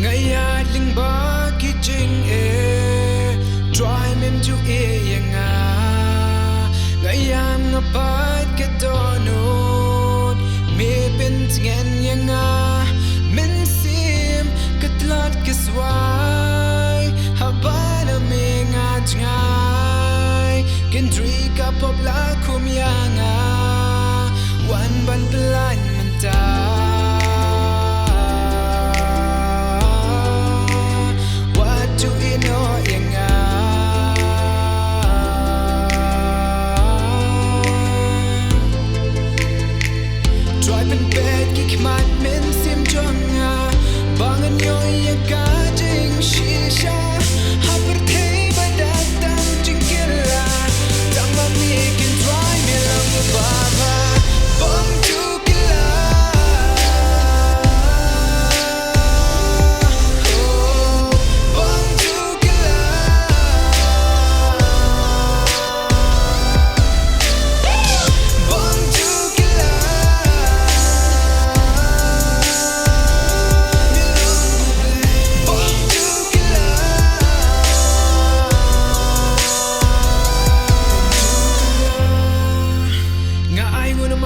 ngaya ling ba ki jing try mem ju nga ngayam nga pat ka donut me pen ngen nga men sim katlat kiswai habana me nga ngai kendri ka pop la kum nga wan ban plan menta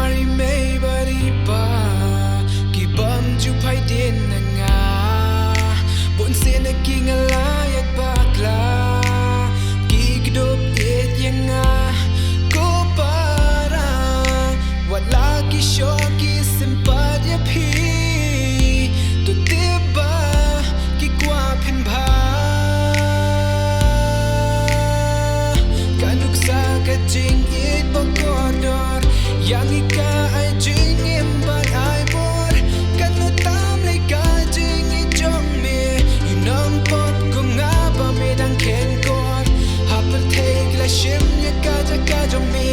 mari mei bari pa ki bam ju pai din nga bon se na ki ngala yak bakla ki kdop et nga ko para wala ki sho ki simpatia phi to tiba ki kwa phin bha kanuk sa ka jing it bokodor yang ika ai jing em but I bought kan no tam le ka jing I jong me you know pop kum nga ba me dang ken god happer take la shim ya ka jong me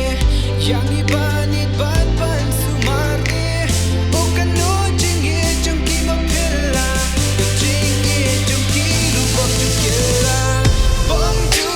yang I ba ni bat ban sumar me o kan no jing e jong ki ma pilla jing e jong ki lu pop tu killa bom tu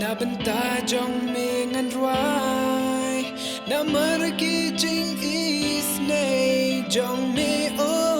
na benta jong me ngan ruai na mar ki jing is nei jong me oh